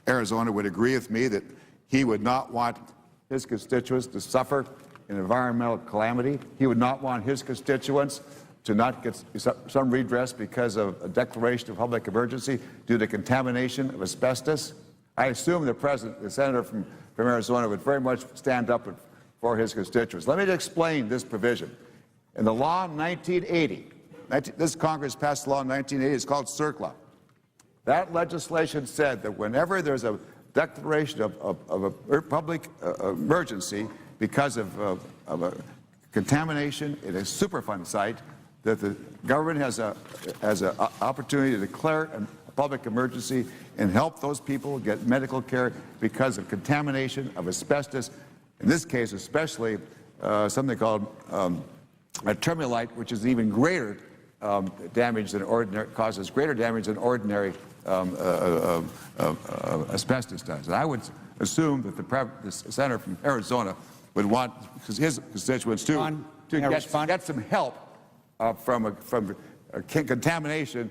Arizona would agree with me that he would not want his constituents to suffer an environmental calamity. He would not want his constituents to not get some redress because of a declaration of public emergency due to contamination of asbestos. I assume the senator from Arizona would very much stand up for his constituents. Let me explain this provision. In the law in 1980, this Congress passed a law in 1980, it's called CERCLA. That legislation said that whenever there's a declaration of a public emergency because of a contamination in a Superfund site, that the government has an opportunity to declare a public emergency and help those people get medical care because of contamination of asbestos. In this case, especially something called termolite, which is even greater damage than ordinary, causes greater damage than ordinary asbestos does. And I would assume that the senator from Arizona would want his constituents to get some help from contamination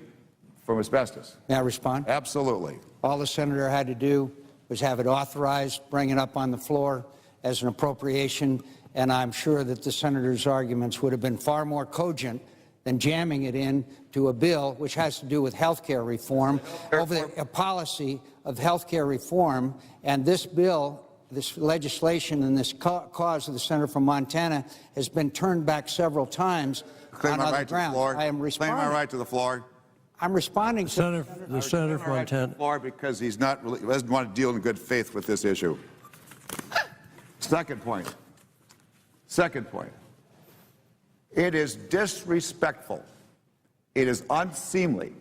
from asbestos. May I respond? Absolutely. All the senator had to do was have it authorized, bring it up on the floor as an appropriation, and I'm sure that the senator's arguments would have been far more cogent than jamming it in to a bill which has to do with health care reform, over a policy of health care reform. And this bill, this legislation, and this cause of the senator from Montana has been turned back several times on other grounds. I am responding. Claim my right to the floor. I'm responding to the senator from Montana. The floor because he doesn't want to deal in good faith with this issue. Second point. It is disrespectful. It is unseemly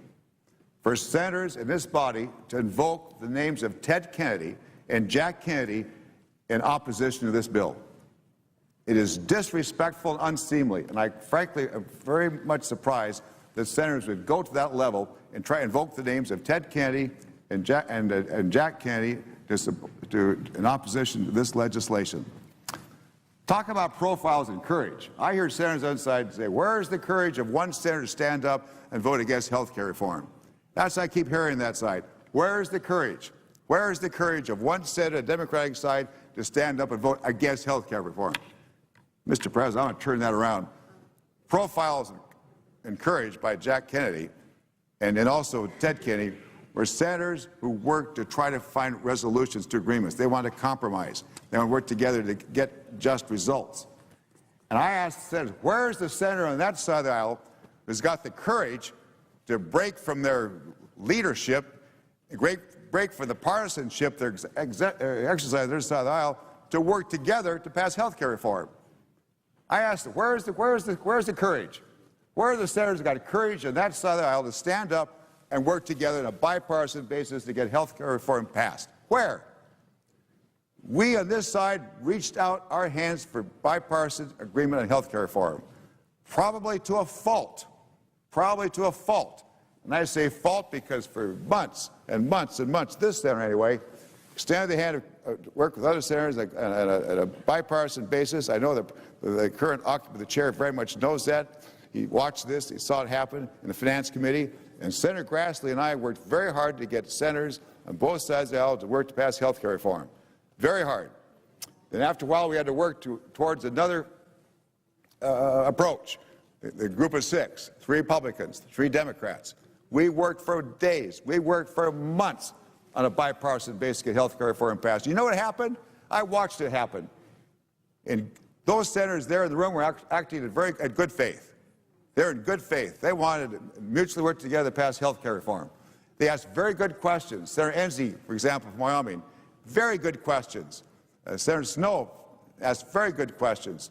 for senators in this body to invoke the names of Ted Kennedy and Jack Kennedy in opposition to this bill. It is disrespectful and unseemly, and I frankly am very much surprised that senators would go to that level and try to invoke the names of Ted Kennedy and Jack Kennedy in opposition to this legislation. Talk about profiles and courage. I hear senators on the side say, where is the courage of one senator to stand up and vote against health care reform? That's I keep hearing that side. Where is the courage? Where is the courage of one senator on the Democratic side to stand up and vote against health care reform? Mr. President, I want to turn that around. Profiles and courage by Jack Kennedy and also Ted Kennedy were senators who worked to try to find resolutions to agreements. They want to compromise. They want to work together to get just results. And I asked the senators, where is the senator on that side of the aisle who's got the courage to break from their leadership, break from the partisanship they exercise on their side of the aisle, to work together to pass health care reform? I asked them, where's the courage? Where are the senators who got courage on that side of the aisle to stand up and work together on a bipartisan basis to get health care reform passed? Where? We on this side reached out our hands for bipartisan agreement on health care reform, probably to a fault. And I say fault because for months and months and months, this senator anyway, extended the hand to work with other senators at a bipartisan basis. I know that the current occupant of the chair very much knows that. He watched this, he saw it happen in the Finance Committee, and Senator Grassley and I worked very hard to get senators on both sides of the aisle to work to pass health care reform. Very hard. Then after a while, we had to work towards another approach. The group of 6, 3 Republicans, 3 Democrats. We worked for days. We worked for months on a bipartisan basis to get health care reform passed. You know what happened? I watched it happen. And those senators there in the room were acting in good faith. They're in good faith. They wanted to mutually work together to pass health care reform. They asked very good questions. Senator Enzi, for example, from Wyoming, very good questions. Senator Snowe asked very good questions.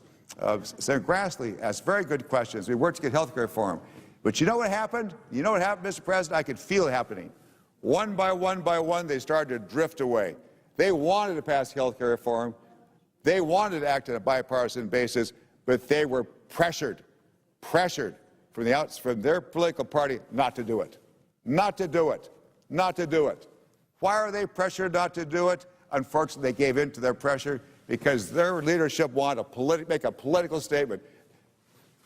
Senator Grassley asked very good questions. We worked to get health care reform. But you know what happened? You know what happened, Mr. President? I could feel it happening. One by one, they started to drift away. They wanted to pass health care reform. They wanted to act on a bipartisan basis, but they were pressured from their political party not to do it. Why are they pressured not to do it? Unfortunately, they gave in to their pressure because their leadership wanted to make a political statement.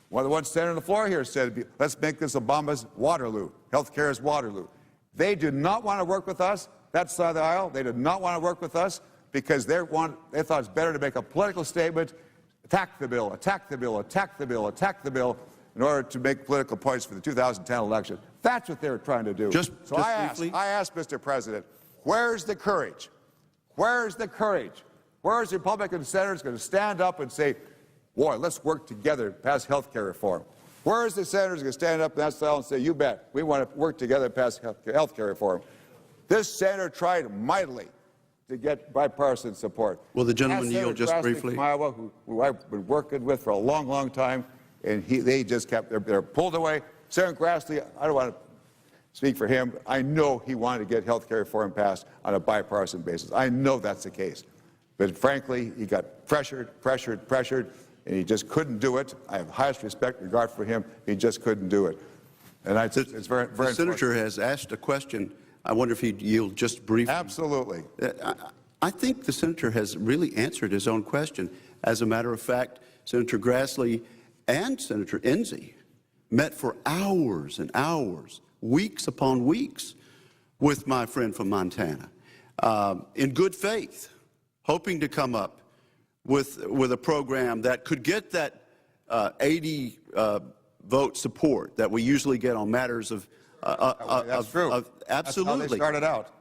One senator on the floor here said, let's make this Obama's Waterloo. Health care is Waterloo. They do not want to work with us. that side of the aisle. They did not want to work with us because they thought it's better to make a political statement, attack the bill, attack the bill, attack the bill, attack the bill, in order to make political points for the 2010 election. That's what they were trying to do. So I asked, Mr. President, where's the courage? Where's the courage? Where's the Republican senators going to stand up and say, boy, let's work together to pass health care reform? Where's the senators going to stand up in that style and say, you bet, we want to work together to pass health care reform? This senator tried mightily to get bipartisan support. Will the gentleman yield just briefly? From Iowa, who I've been working with for a long, long time, and they just kept, they're pulled away. Senator Grassley, I don't want to speak for him. I know he wanted to get health care reform passed on a bipartisan basis. I know that's the case. But frankly, he got pressured, and he just couldn't do it. I have the highest respect and regard for him. He just couldn't do it. And it's very, very The senator has asked a question. I wonder if he'd yield just briefly. Absolutely. I think the senator has really answered his own question. As a matter of fact, Senator Grassley and Senator Enzi met for hours and hours, weeks upon weeks, with my friend from Montana, in good faith, hoping to come up with a program that could get that 80 vote support that we usually get on matters of that's true. Absolutely. That's how they started out.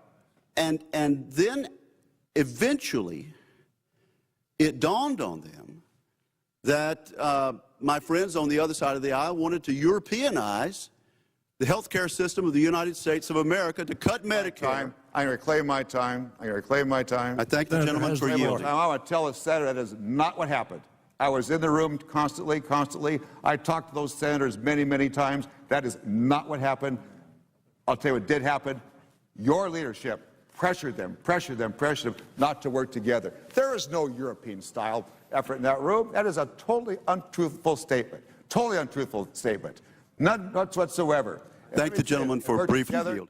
And then eventually it dawned on them that my friends on the other side of the aisle wanted to Europeanize the health care system of the United States of America, to cut Medicare. I'm going to reclaim my time. I'm going to reclaim my time. I thank the gentleman for yielding. I want to tell the senator that is not what happened. I was in the room constantly. I talked to those senators many, many times. That is not what happened. I'll tell you what did happen. Your leadership pressured them not to work together. There is no European-style effort in that room. That is a totally untruthful statement. Totally untruthful statement. None whatsoever. Thank the gentleman for briefly yielding.